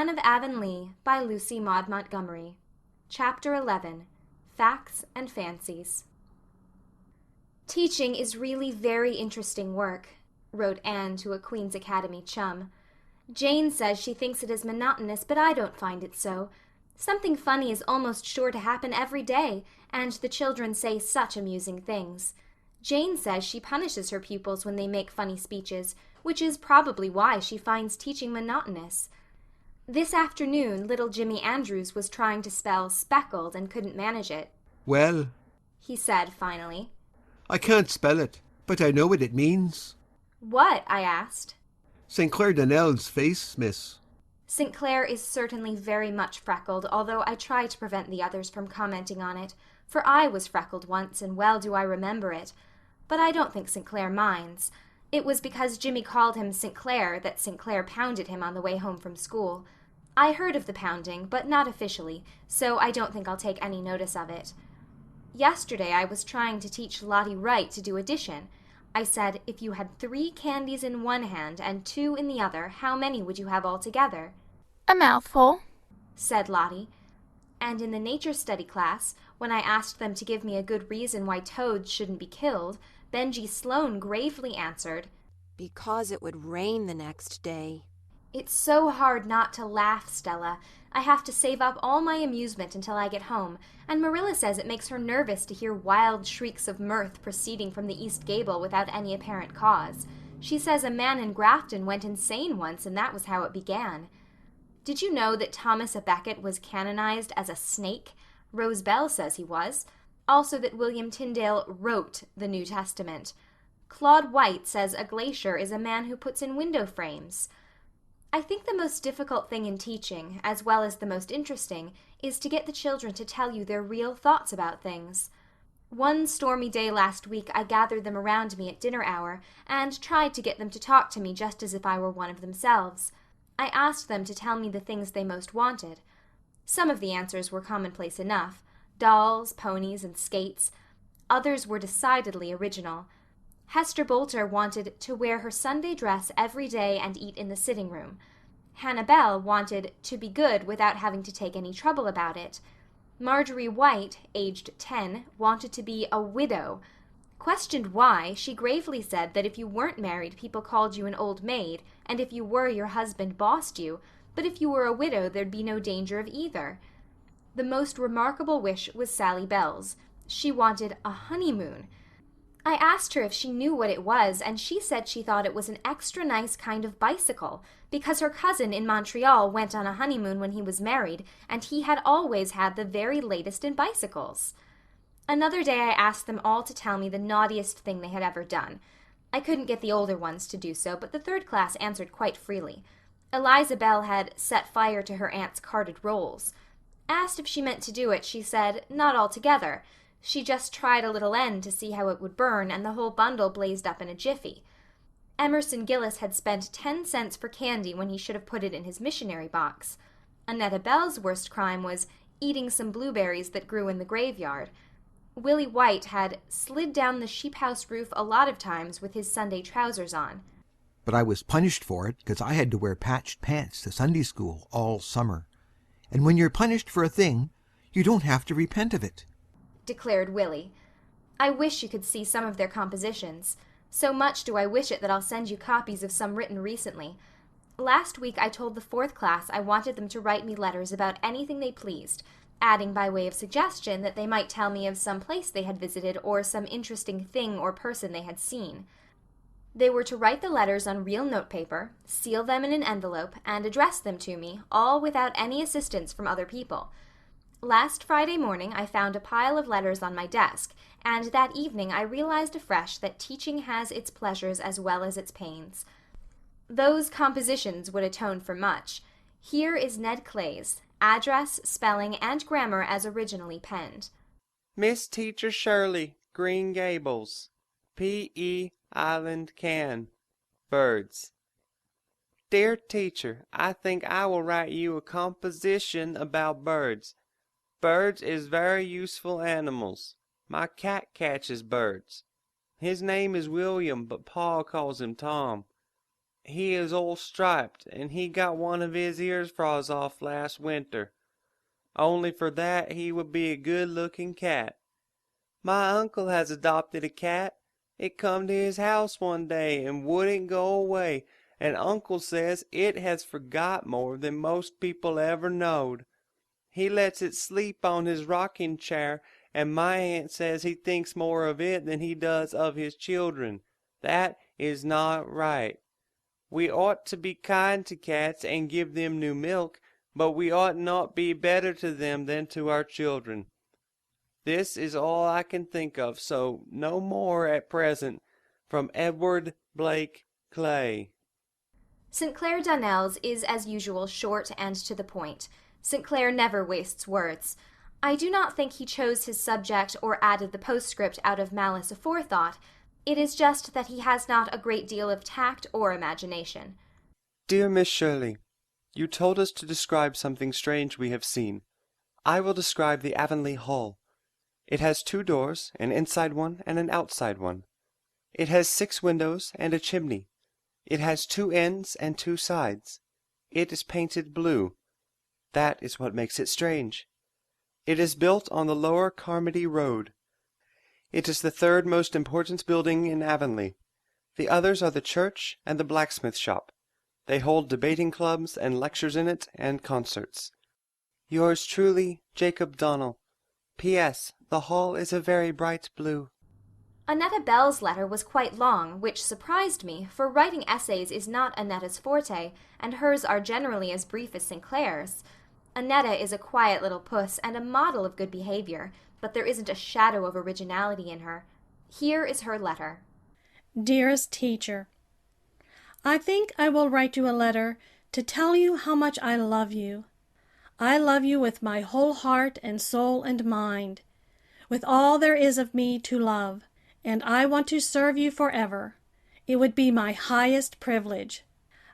Anne of Avonlea by Lucy Maud Montgomery. Chapter 11. Facts and Fancies. Teaching is really very interesting work, wrote Anne to a Queen's Academy chum. Jane says she thinks it is monotonous, but I don't find it so. Something funny is almost sure to happen every day, and the children say such amusing things. Jane says she punishes her pupils when they make funny speeches, which is probably why she finds teaching monotonous. This afternoon, little Jimmy Andrews was trying to spell speckled and couldn't manage it. "Well," he said finally. "I can't spell it, but I know what it means." "What?" I asked. "St. Clair Donnell's face, miss." St. Clair is certainly very much freckled, although I try to prevent the others from commenting on it, for I was freckled once, and well do I remember it. But I don't think St. Clair minds. It was because Jimmy called him St. Clair that St. Clair pounded him on the way home from school. I heard of the pounding, but not officially, so I don't think I'll take any notice of it. Yesterday I was trying to teach Lottie Wright to do addition. I said, if you had 3 candies in one hand and 2 in the other, how many would you have altogether? "A mouthful," said Lottie. And in the nature study class, when I asked them to give me a good reason why toads shouldn't be killed, Benjy Sloane gravely answered, "Because it would rain the next day." It's so hard not to laugh, Stella. I have to save up all my amusement until I get home, and Marilla says it makes her nervous to hear wild shrieks of mirth proceeding from the east gable without any apparent cause. She says a man in Grafton went insane once, and that was how it began. Did you know that Thomas à Becket was canonized as a snake? Rose Bell says he was. Also that William Tyndale wrote the New Testament. Claude White says a glacier is a man who puts in window frames. I think the most difficult thing in teaching, as well as the most interesting, is to get the children to tell you their real thoughts about things. One stormy day last week I gathered them around me at dinner hour and tried to get them to talk to me just as if I were one of themselves. I asked them to tell me the things they most wanted. Some of the answers were commonplace enough, dolls, ponies, and skates. Others were decidedly original. Hester Bolter wanted to wear her Sunday dress every day and eat in the sitting room. Hannah Bell wanted to be good without having to take any trouble about it. Marjorie White, aged 10, wanted to be a widow. Questioned why, she gravely said that if you weren't married, people called you an old maid, and if you were, your husband bossed you, but if you were a widow, there'd be no danger of either. The most remarkable wish was Sally Bell's. She wanted a honeymoon. I asked her if she knew what it was, and she said she thought it was an extra nice kind of bicycle, because her cousin in Montreal went on a honeymoon when he was married, and he had always had the very latest in bicycles. Another day I asked them all to tell me the naughtiest thing they had ever done. I couldn't get the older ones to do so, but the 3rd class answered quite freely. Eliza Bell had set fire to her aunt's carded rolls. Asked if she meant to do it, she said, not altogether. She just tried a little end to see how it would burn, and the whole bundle blazed up in a jiffy. Emerson Gillis had spent 10 cents for candy when he should have put it in his missionary box. Annetta Bell's worst crime was eating some blueberries that grew in the graveyard. Willie White had slid down the sheep-house roof a lot of times with his Sunday trousers on. "But I was punished for it because I had to wear patched pants to Sunday school all summer. And when you're punished for a thing, you don't have to repent of it," declared Willie. I wish you could see some of their compositions. So much do I wish it that I'll send you copies of some written recently. Last week I told the 4th class I wanted them to write me letters about anything they pleased, adding by way of suggestion that they might tell me of some place they had visited or some interesting thing or person they had seen. They were to write the letters on real notepaper, seal them in an envelope, and address them to me, all without any assistance from other people. Last Friday morning I found a pile of letters on my desk, and that evening I realized afresh that teaching has its pleasures as well as its pains. Those compositions would atone for much. Here is Ned Clay's, address, spelling, and grammar as originally penned. Miss Teacher Shirley, Green Gables, P.E. Island Can. Birds. Dear Teacher, I think I will write you a composition about birds. Birds is very useful animals. My cat catches birds. His name is William, but Pa calls him Tom. He is all striped, and he got one of his ears froze off last winter. Only for that he would be a good-looking cat. My uncle has adopted a cat. It come to his house one day and wouldn't go away, and Uncle says it has forgot more than most people ever knowed. He lets it sleep on his rocking chair, and my aunt says he thinks more of it than he does of his children. That is not right. We ought to be kind to cats and give them new milk, but we ought not be better to them than to our children. This is all I can think of, so no more at present. From Edward Blake Clay. St. Clair Donnell's is as usual short and to the point. St. Clair never wastes words. I do not think he chose his subject or added the postscript out of malice aforethought. It is just that he has not a great deal of tact or imagination. Dear Miss Shirley, you told us to describe something strange we have seen. I will describe the Avonlea Hall. It has 2 doors, an inside one and an outside one. It has 6 windows and a chimney. It has 2 ends and 2 sides. It is painted blue. That is what makes it strange. It is built on the lower Carmody Road. It is the 3rd most important building in Avonlea. The others are the church and the blacksmith shop. They hold debating clubs and lectures in it and concerts. Yours truly, Jacob Donnell. P.S. The hall is a very bright blue. Annetta Bell's letter was quite long, which surprised me, for writing essays is not Annetta's forte, and hers are generally as brief as St. Clair's. Annetta is a quiet little puss and a model of good behavior, but there isn't a shadow of originality in her. Here is her letter. Dearest Teacher, I think I will write you a letter to tell you how much I love you. I love you with my whole heart and soul and mind, with all there is of me to love, and I want to serve you forever. It would be my highest privilege.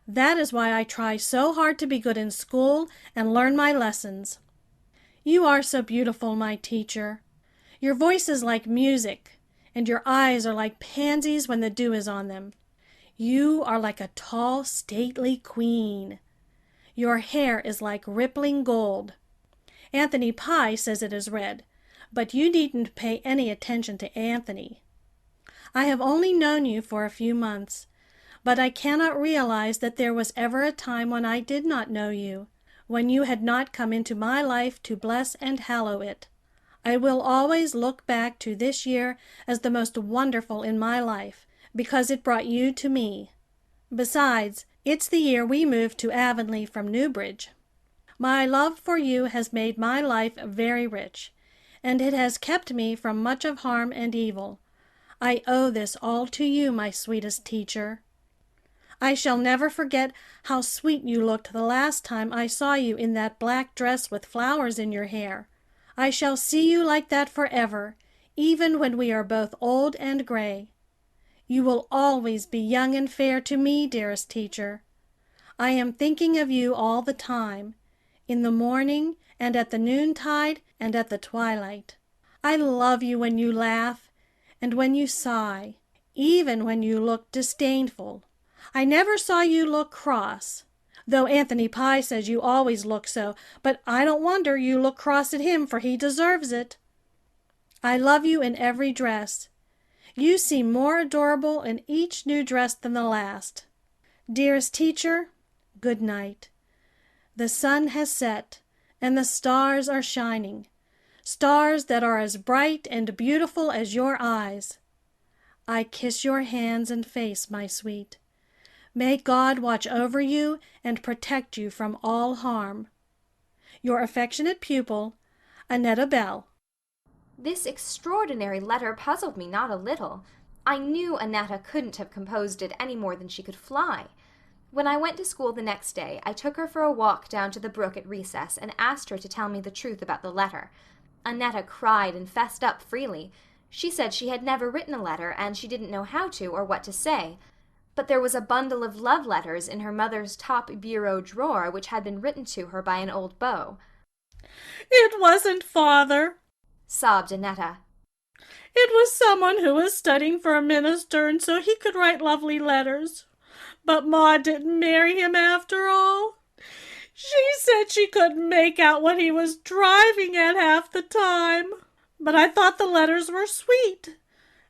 That is why I try so hard to be good in school and learn my lessons. You are so beautiful, my teacher. Your voice is like music, and your eyes are like pansies when the dew is on them. You are like a tall, stately queen. Your hair is like rippling gold. Anthony Pye says it is red, but you needn't pay any attention to Anthony. I have only known you for a few months, but I cannot realize that there was ever a time when I did not know you, when you had not come into my life to bless and hallow it. I will always look back to this year as the most wonderful in my life, because it brought you to me. Besides, it's the year we moved to Avonlea from Newbridge. My love for you has made my life very rich, and it has kept me from much of harm and evil. I owe this all to you, my sweetest teacher. I shall never forget how sweet you looked the last time I saw you in that black dress with flowers in your hair. I shall see you like that forever, even when we are both old and gray. You will always be young and fair to me, dearest teacher. I am thinking of you all the time, in the morning and at the noontide and at the twilight. I love you when you laugh and when you sigh, even when you look disdainful. I never saw you look cross, though Anthony Pye says you always look so, but I don't wonder you look cross at him, for he deserves it. I love you in every dress. You seem more adorable in each new dress than the last. Dearest teacher, good night. The sun has set, and the stars are shining, stars that are as bright and beautiful as your eyes. I kiss your hands and face, my sweet. May God watch over you and protect you from all harm. Your affectionate pupil, Annetta Bell. This extraordinary letter puzzled me not a little. I knew Annetta couldn't have composed it any more than she could fly. When I went to school the next day, I took her for a walk down to the brook at recess and asked her to tell me the truth about the letter. Annetta cried and fessed up freely. She said she had never written a letter, and she didn't know how to or what to say. But there was a bundle of love letters in her mother's top bureau drawer which had been written to her by an old beau. It wasn't father, sobbed Annetta. It was someone who was studying for a minister, and so he could write lovely letters. But Ma didn't marry him after all. She said she couldn't make out what he was driving at half the time. But I thought the letters were sweet,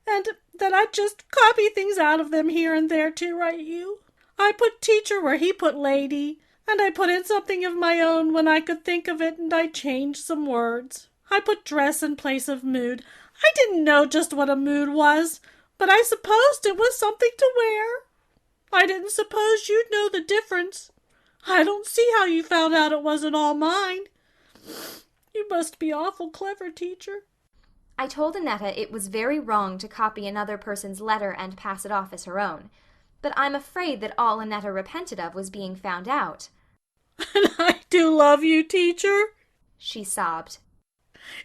and that I'd just copy things out of them here and there to write you. I put teacher where he put lady, and I put in something of my own when I could think of it, and I changed some words. I put dress in place of mood. I didn't know just what a mood was, but I supposed it was something to wear. I didn't suppose you'd know the difference. I don't see how you found out it wasn't all mine. You must be awful clever, teacher. I told Annetta it was very wrong to copy another person's letter and pass it off as her own. But I'm afraid that all Annetta repented of was being found out. And I do love you, teacher, she sobbed.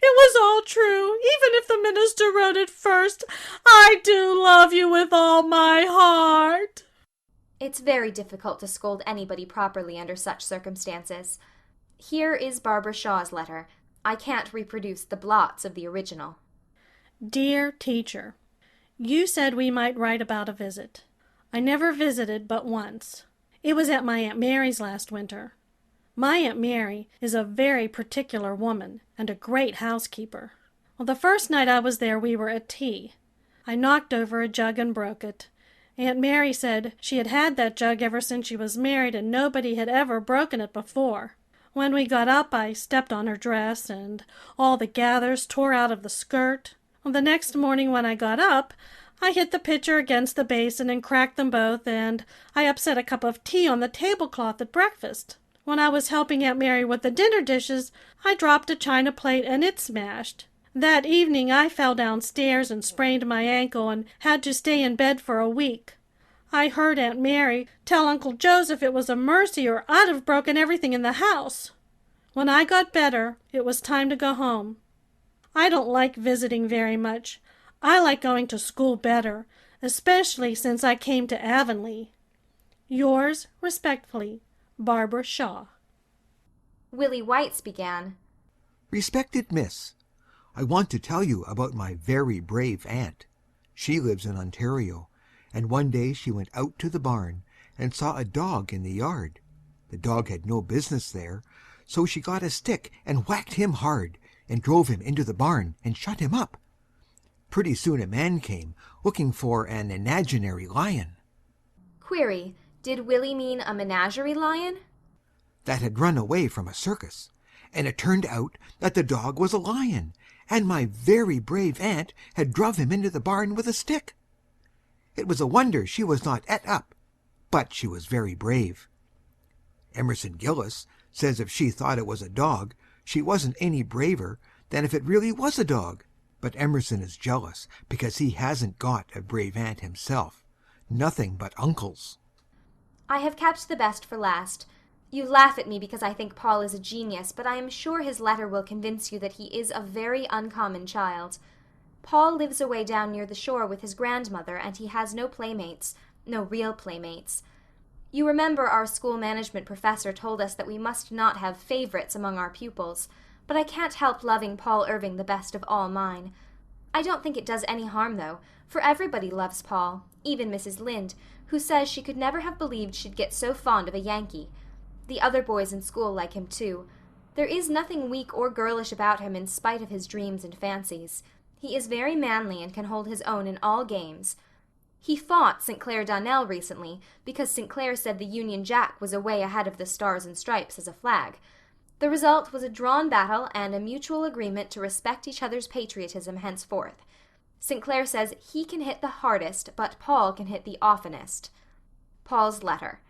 It was all true, even if the minister wrote it first. I do love you with all my heart. It's very difficult to scold anybody properly under such circumstances. Here is Barbara Shaw's letter. I can't reproduce the blots of the original. Dear teacher, you said we might write about a visit. I never visited but once. It was at my Aunt Mary's last winter. My Aunt Mary is a very particular woman and a great housekeeper. Well, the first night I was there we were at tea. I knocked over a jug and broke it. Aunt Mary said she had had that jug ever since she was married and nobody had ever broken it before. When we got up I stepped on her dress and all the gathers tore out of the skirt. Well, the next morning when I got up, I hit the pitcher against the basin and cracked them both, and I upset a cup of tea on the tablecloth at breakfast. When I was helping Aunt Mary with the dinner dishes, I dropped a china plate and it smashed. That evening I fell downstairs and sprained my ankle and had to stay in bed for a week. I heard Aunt Mary tell Uncle Joseph it was a mercy or I'd have broken everything in the house. When I got better, it was time to go home. I don't like visiting very much. I like going to school better, especially since I came to Avonlea. Yours respectfully, Barbara Shaw. Willie Whites began. Respected Miss, I want to tell you about my very brave aunt. She lives in Ontario, and one day she went out to the barn and saw a dog in the yard. The dog had no business there, so she got a stick and whacked him hard and drove him into the barn and shut him up. Pretty soon a man came looking for an imaginary lion. Query, did Willie mean a menagerie lion? That had run away from a circus, and it turned out that the dog was a lion, and my very brave aunt had druv him into the barn with a stick. It was a wonder she was not et up, but she was very brave. Emerson Gillis says if she thought it was a dog, she wasn't any braver than if it really was a dog. But Emerson is jealous because he hasn't got a brave aunt himself. Nothing but uncles. I have kept the best for last. You laugh at me because I think Paul is a genius, but I am sure his letter will convince you that he is a very uncommon child. Paul lives away down near the shore with his grandmother, and he has no playmates, no real playmates. You remember our school management professor told us that we must not have favorites among our pupils, but I can't help loving Paul Irving the best of all mine. I don't think it does any harm, though, for everybody loves Paul, even Mrs. Lynde, who says she could never have believed she'd get so fond of a Yankee. The other boys in school like him, too. There is nothing weak or girlish about him in spite of his dreams and fancies. He is very manly and can hold his own in all games. He fought St. Clair Donnell recently because St. Clair said the Union Jack was away ahead of the Stars and Stripes as a flag. The result was a drawn battle and a mutual agreement to respect each other's patriotism henceforth. St. Clair says he can hit the hardest, but Paul can hit the oftenest. Paul's letter.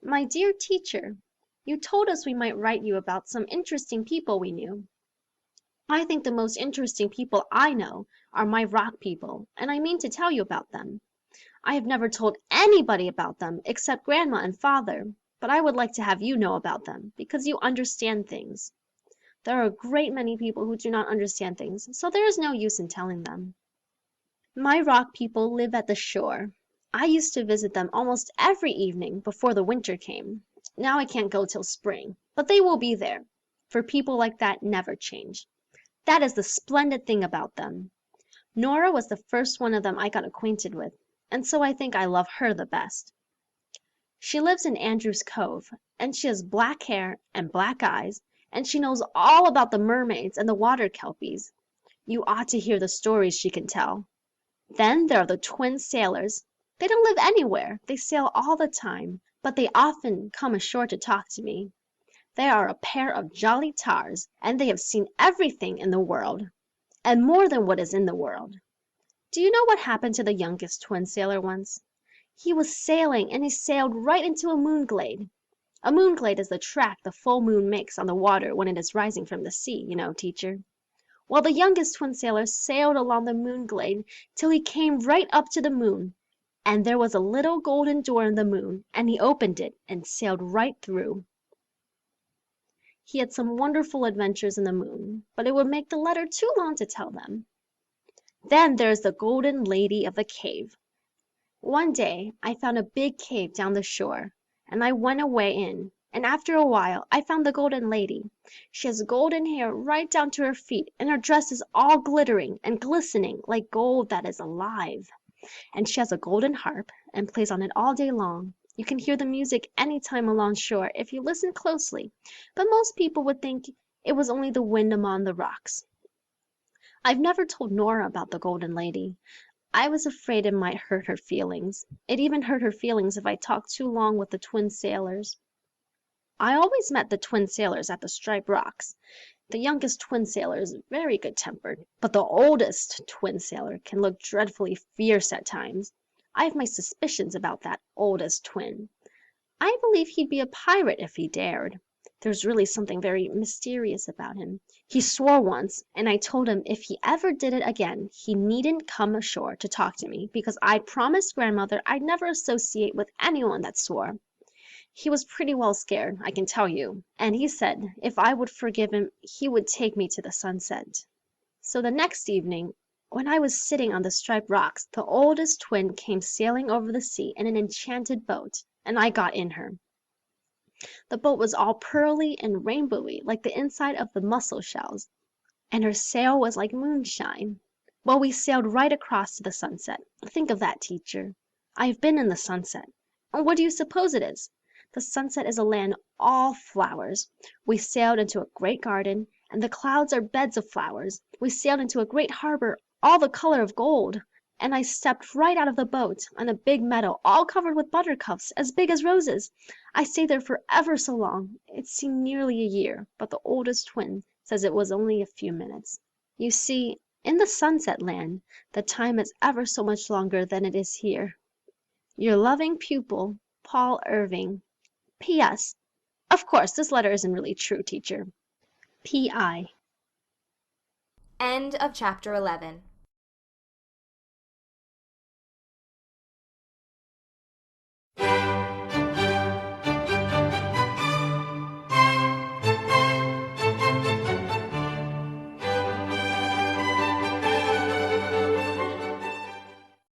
My dear teacher, you told us we might write you about some interesting people we knew. I think the most interesting people I know are my rock people, and I mean to tell you about them. I have never told anybody about them except Grandma and Father, but I would like to have you know about them, because you understand things. There are a great many people who do not understand things, so there is no use in telling them. My rock people live at the shore. I used to visit them almost every evening before the winter came. Now I can't go till spring, but they will be there, for people like that never change. That is the splendid thing about them. Nora was the first one of them I got acquainted with, and so I think I love her the best. She lives in Andrew's Cove, and she has black hair and black eyes, and she knows all about the mermaids and the water kelpies. You ought to hear the stories she can tell. Then there are the twin sailors. They don't live anywhere. They sail all the time, but they often come ashore to talk to me. They are a pair of jolly tars, and they have seen everything in the world, and more than what is in the world. Do you know what happened to the youngest twin sailor once? He was sailing, and he sailed right into a moonglade. A moonglade is the track the full moon makes on the water when it is rising from the sea, you know, teacher. Well, the youngest twin sailor sailed along the moonglade till he came right up to the moon, and there was a little golden door in the moon, and he opened it and sailed right through. He had some wonderful adventures in the moon, but it would make the letter too long to tell them. Then there is the golden lady of the cave. One day I found a big cave down the shore, and I went away in, and after a while I found the golden lady. She has golden hair right down to her feet, and her dress is all glittering and glistening like gold that is alive. And she has a golden harp, and plays on it all day long. You can hear the music any time along shore if you listen closely, but most people would think it was only the wind among the rocks. I've never told Nora about the golden lady. I was afraid it might hurt her feelings. It even hurt her feelings if I talked too long with the twin sailors. I always met the twin sailors at the Striped Rocks. The youngest twin sailor is very good-tempered, but the oldest twin sailor can look dreadfully fierce at times. I have my suspicions about that oldest twin. I believe he'd be a pirate if he dared. There's really something very mysterious about him. He swore once, and I told him if he ever did it again, he needn't come ashore to talk to me, because I'd promised grandmother I'd never associate with anyone that swore. He was pretty well scared, I can tell you, and he said if I would forgive him, he would take me to the sunset. So the next evening, when I was sitting on the Striped Rocks, the oldest twin came sailing over the sea in an enchanted boat, and I got in her. The boat was all pearly and rainbowy like the inside of the mussel shells, and her sail was like moonshine. Well, we sailed right across to the sunset. Think of that, teacher. I have been in the sunset. And what do you suppose it is? The sunset is a land all flowers. We sailed into a great garden, and the clouds are beds of flowers. We sailed into a great harbor, all the color of gold. And I stepped right out of the boat on a big meadow all covered with buttercups as big as roses. I stayed there for ever so long. It seemed nearly a year, but the oldest twin says it was only a few minutes. You see, in the sunset land, the time is ever so much longer than it is here. Your loving pupil, Paul Irving. P.S. Of course, this letter isn't really true, teacher. P.I. End of chapter 11.